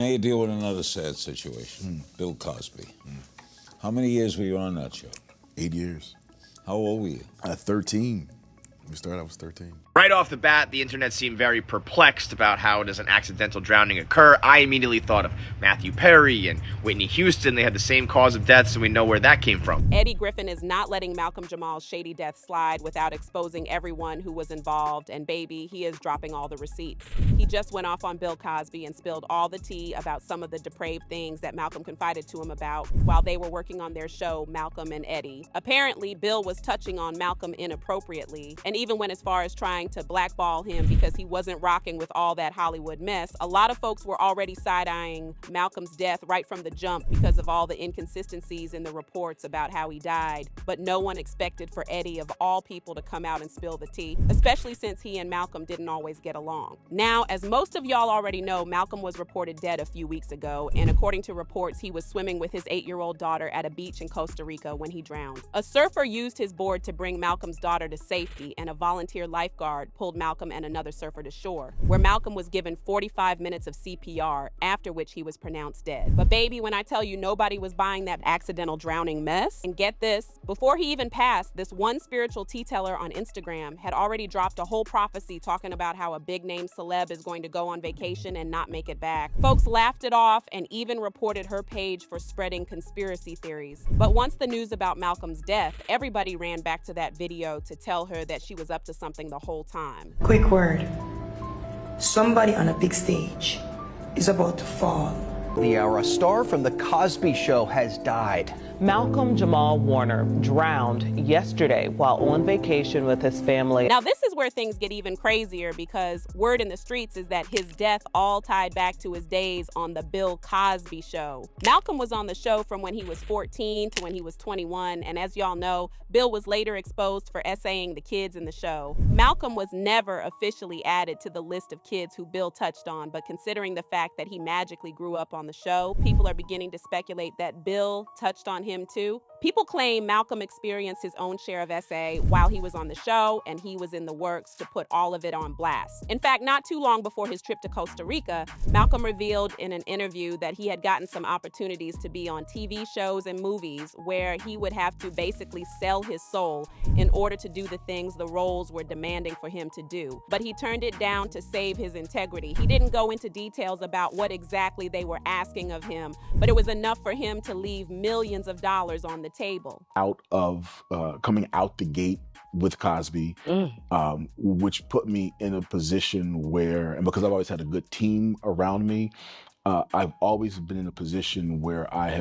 Now you deal with another sad situation. Bill Cosby. How many years were you on that show? 8 years. How old were you? 13. We started, I was 13. Right off the bat, the internet seemed very perplexed about how does an accidental drowning occur. I immediately thought of Matthew Perry and Whitney Houston. They had the same cause of death, so we know where that came from. Eddie Griffin is not letting Malcom Jamal's shady death slide without exposing everyone who was involved, and baby, he is dropping all the receipts. He just went off on Bill Cosby and spilled all the tea about some of the depraved things that Malcom confided to him about while they were working on their show, Malcom and Eddie. Apparently, Bill was touching on Malcom inappropriately, and even went as far as trying to blackball him because he wasn't rocking with all that Hollywood mess. A lot of folks were already side-eyeing Malcom's death right from the jump because of all the inconsistencies in the reports about how he died, but no one expected for Eddie, of all people, to come out and spill the tea, especially since he and Malcom didn't always get along. Now, as most of y'all already know, Malcom was reported dead a few weeks ago, and according to reports, he was swimming with his 8-year-old daughter at a beach in Costa Rica when he drowned. A surfer used his board to bring Malcom's daughter to safety, and a volunteer lifeguard pulled Malcom and another surfer to shore, where Malcom was given 45 minutes of CPR, after which he was pronounced dead. But baby, when I tell you nobody was buying that accidental drowning mess, and get this, before he even passed, this one spiritual tea teller on Instagram had already dropped a whole prophecy talking about how a big name celeb is going to go on vacation and not make it back. Folks laughed it off and even reported her page for spreading conspiracy theories. But once the news about Malcom's death, everybody ran back to that video to tell her that she was up to something the whole time. Quick word. Somebody on a big stage is about to fall. A star from The Cosby Show has died. Malcom Jamal Warner drowned yesterday while on vacation with his family. Now, this is where things get even crazier because word in the streets is that his death all tied back to his days on The Bill Cosby Show. Malcom was on the show from when he was 14 to when he was 21, and as y'all know, Bill was later exposed for essaying the kids in the show. Malcom was never officially added to the list of kids who Bill touched on, but considering the fact that he magically grew up on the show, people are beginning to speculate that Bill touched on him too. People claim Malcom experienced his own share of SA while he was on the show, and he was in the works to put all of it on blast. In fact, not too long before his trip to Costa Rica, Malcom revealed in an interview that he had gotten some opportunities to be on TV shows and movies where he would have to basically sell his soul in order to do the things the roles were demanding for him to do. But he turned it down to save his integrity. He didn't go into details about what exactly they were asking of him, but it was enough for him to leave millions of dollars on the table. Coming out the gate with Cosby, which put me in a position where, and because I've always had a good team around me, I've always been in a position where I've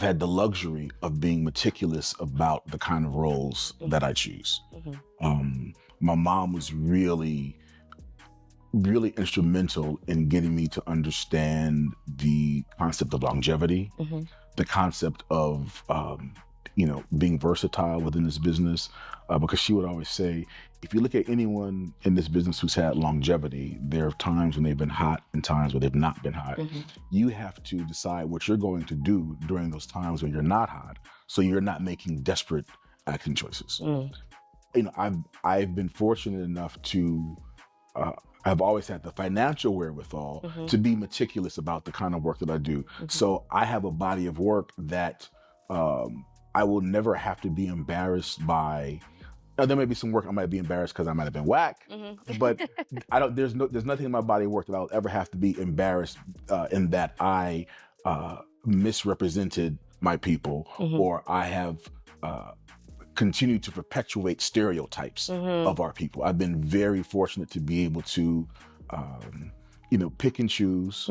had the luxury of being meticulous about the kind of roles that I choose. My mom was really instrumental in getting me to understand the concept of longevity, the concept of being versatile within this business, because she would always say, if you look at anyone in this business who's had longevity, there are times when they've been hot and times where they've not been hot. You have to decide what you're going to do during those times when you're not hot, so you're not making desperate acting choices. I've been fortunate enough to I've always had the financial wherewithal to be meticulous about the kind of work that I do. So I have a body of work that I will never have to be embarrassed by. Now, there may be some work I might be embarrassed because I might have been whack, but there's nothing in my body of work that I'll ever have to be embarrassed in that I misrepresented my people, or I have continue to perpetuate stereotypes of our people. I've been very fortunate to be able to, pick and choose.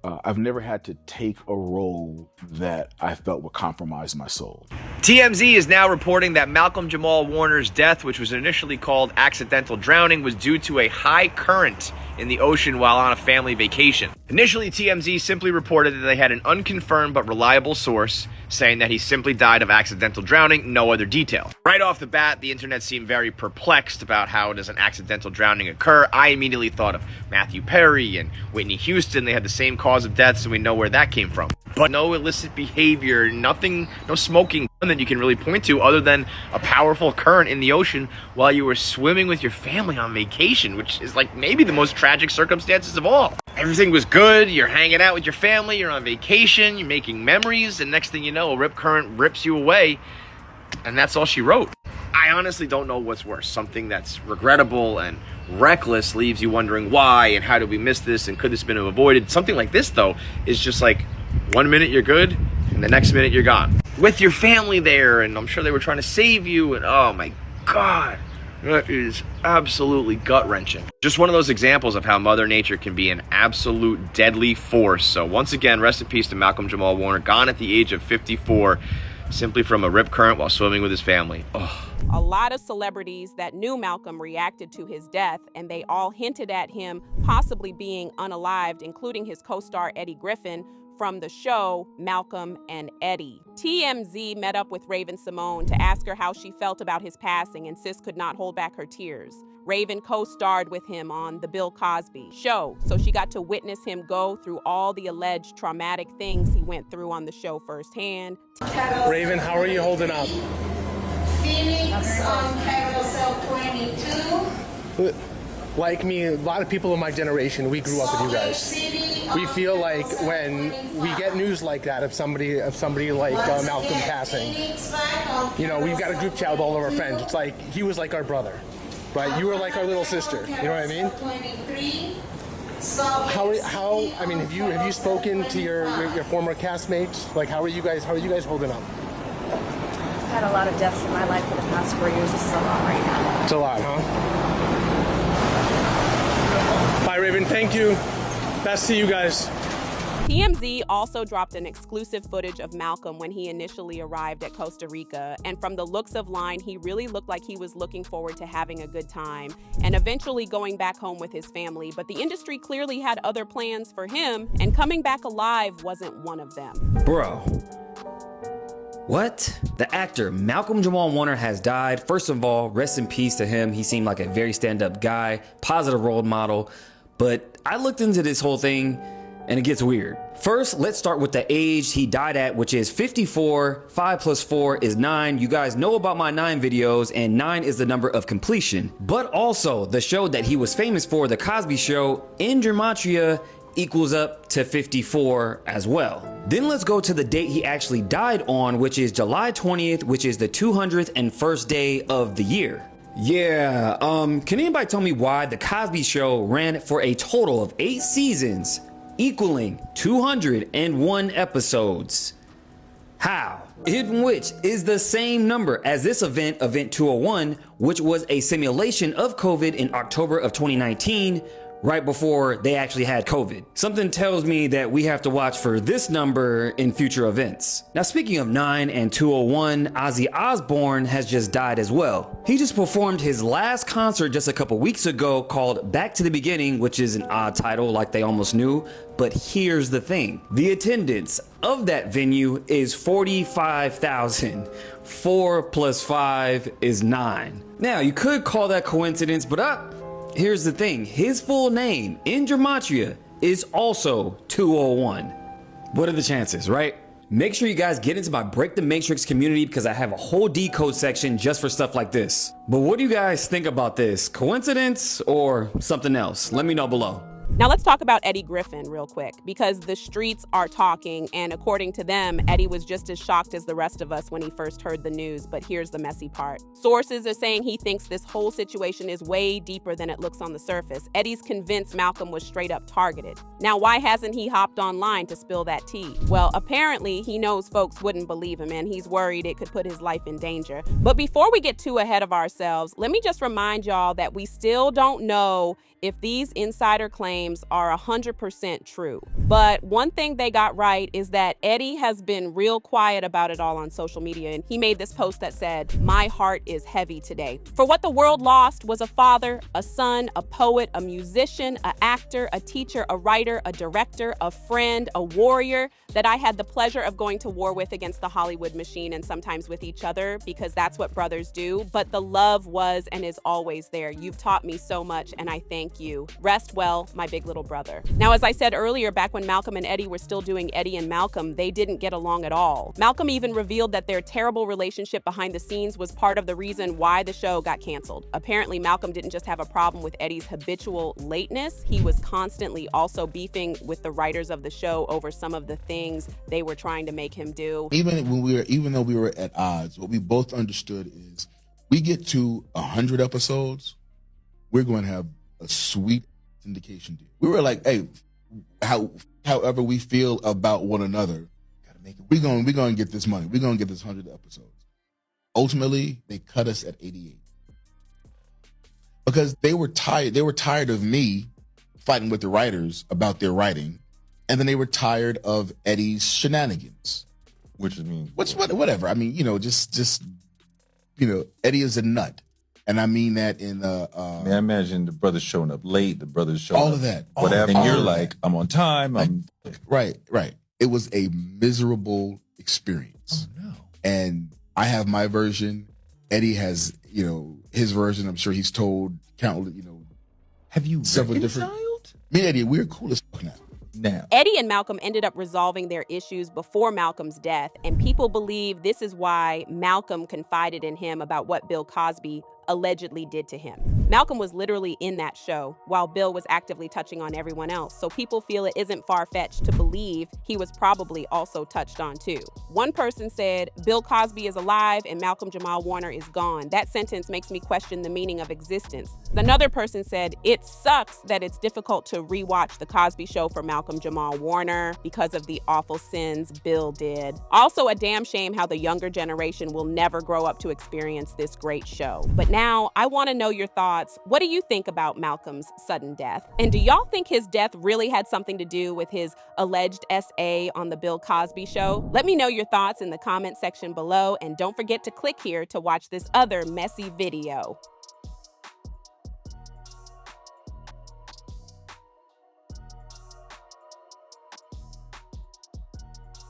I've never had to take a role that I felt would compromise my soul. TMZ is now reporting that Malcom Jamal Warner's death, which was initially called accidental drowning, was due to a high current in the ocean while on a family vacation. Initially, TMZ simply reported that they had an unconfirmed but reliable source saying that he simply died of accidental drowning, no other detail. Right off the bat, the internet seemed very perplexed about how does an accidental drowning occur. I immediately thought of Matthew Perry and Whitney Houston. They had the same cause of death, so we know where that came from. but no illicit behavior, nothing, no smoking that you can really point to other than a powerful current in the ocean while you were swimming with your family on vacation, which is like maybe the most tragic circumstances of all. Everything was good, you're hanging out with your family, you're on vacation, you're making memories, and next thing you know, a rip current rips you away, and that's all she wrote. I honestly don't know what's worse. Something that's regrettable and reckless leaves you wondering why and how did we miss this and could this have been avoided. Something like this, though, is just like 1 minute you're good and the next minute you're gone. With your family there, and I'm sure they were trying to save you, and oh my God, that is absolutely gut-wrenching. Just one of those examples of how Mother Nature can be an absolute deadly force. So once again, rest in peace to Malcom Jamal Warner, gone at the age of 54, simply from a rip current while swimming with his family. Oh. A lot of celebrities that knew Malcom reacted to his death, and they all hinted at him possibly being unalived, including his co-star Eddie Griffin from the show Malcom and Eddie. TMZ met up with Raven-Symoné to ask her how she felt about his passing, and sis could not hold back her tears. Raven co-starred with him on the Bill Cosby show, so she got to witness him go through all the alleged traumatic things he went through on the show firsthand. Raven, how are you holding up? Phoenix on Carousel 22. Like me, a lot of people in my generation, we grew up with you guys. We feel like when we get news like that of somebody like Malcom passing, you know, we've got a group chat with all of our friends. It's like he was like our brother, right? You were like our little sister. You know what I mean? I mean, have you spoken to your former castmates? Like, how are you guys holding up? I've had a lot of deaths in my life for the past 4 years. This is a lot right now. It's a lot, huh? Bye, Raven. Thank you. Best to you guys. TMZ also dropped an exclusive footage of Malcom when he initially arrived at Costa Rica, and from the looks of line, he really looked like he was looking forward to having a good time and eventually going back home with his family. But the industry clearly had other plans for him, and coming back alive wasn't one of them. Bro. What? The actor Malcom Jamal Warner has died. First of all, rest in peace to him. He seemed like a very stand-up guy, positive role model. But I looked into this whole thing and it gets weird. First, let's start with the age he died at, which is 54. 5 plus 4 is 9. You guys know about my 9 videos, and 9 is the number of completion. But also, the show that he was famous for, The Cosby Show, in gematria equals up to 54 as well. Then let's go to the date he actually died on, which is July 20th, which is the 201st day of the year. Yeah, can anybody tell me why The Cosby Show ran for a total of 8 seasons, equaling 201 episodes? How? In which is the same number as this event, Event 201, which was a simulation of COVID in October of 2019, right before they actually had COVID. Something tells me that we have to watch for this number in future events. Now, speaking of 9 and 201, Ozzy Osbourne has just died as well. He just performed his last concert just a couple weeks ago called Back to the Beginning, which is an odd title like they almost knew. But here's the thing. The attendance of that venue is 45,000. 4 plus 5 is 9. Now, you could call that coincidence, but here's the thing, his full name in gematria is also 201. What are the chances, right? Make sure you guys get into my Break the Matrix community because I have a whole decode section just for stuff like this. But what do you guys think about this? Coincidence or something else? Let me know below. Now let's talk about Eddie Griffin real quick, because the streets are talking, and according to them, Eddie was just as shocked as the rest of us when he first heard the news, but here's the messy part. Sources are saying he thinks this whole situation is way deeper than it looks on the surface. Eddie's convinced Malcom was straight up targeted. Now, why hasn't he hopped online to spill that tea? Well, apparently he knows folks wouldn't believe him, and he's worried it could put his life in danger. But before we get too ahead of ourselves, let me just remind y'all that we still don't know if these insider claims are 100% true. But one thing they got right is that Eddie has been real quiet about it all on social media, and he made this post that said, "My heart is heavy today. For what the world lost was a father, a son, a poet, a musician, an actor, a teacher, a writer, a director, a friend, a warrior that I had the pleasure of going to war with against the Hollywood machine and sometimes with each other, because that's what brothers do. But the love was and is always there. You've taught me so much, and I thank you. Rest well, my big little brother. Now, as I said earlier, back when Malcom and Eddie were still doing Eddie and Malcom, they didn't get along at all. Malcom even revealed that their terrible relationship behind the scenes was part of the reason why the show got canceled. Apparently, Malcom didn't just have a problem with Eddie's habitual lateness, he was constantly also beefing with the writers of the show over some of the things they were trying to make him do. Even though we were at odds, what we both understood is we get to 100 episodes, we're going to have a sweet syndication deal. We were like, hey, however we feel about one another, we're going to get this money. We're going to get this 100 episodes. Ultimately, they cut us at 88 because they were tired. They were tired of me fighting with the writers about their writing, and then they were tired of Eddie's shenanigans. Which means whatever. I mean, just Eddie is a nut. And I mean that in I imagine the brothers showing up late, the brothers showing all up of that. Whatever. And you're like, I'm on time. Right. It was a miserable experience. Oh no. And I have my version. Eddie has, his version. I'm sure he's told countless, have you several different. Me and Eddie, we're cool as fuck now. Eddie and Malcom ended up resolving their issues before Malcolm's death, and people believe this is why Malcom confided in him about what Bill Cosby allegedly did to him. Malcom was literally in that show while Bill was actively touching on everyone else, so people feel it isn't far-fetched to believe he was probably also touched on too. One person said, Bill Cosby is alive and Malcom Jamal Warner is gone. That sentence makes me question the meaning of existence. Another person said, it sucks that it's difficult to rewatch The Cosby Show for Malcom Jamal Warner because of the awful sins Bill did. Also a damn shame how the younger generation will never grow up to experience this great show. But now I want to know your thoughts. What do you think about Malcolm's sudden death? And do y'all think his death really had something to do with his alleged SA on The Bill Cosby Show? Let me know your thoughts in the comment section below, and don't forget to click here to watch this other messy video.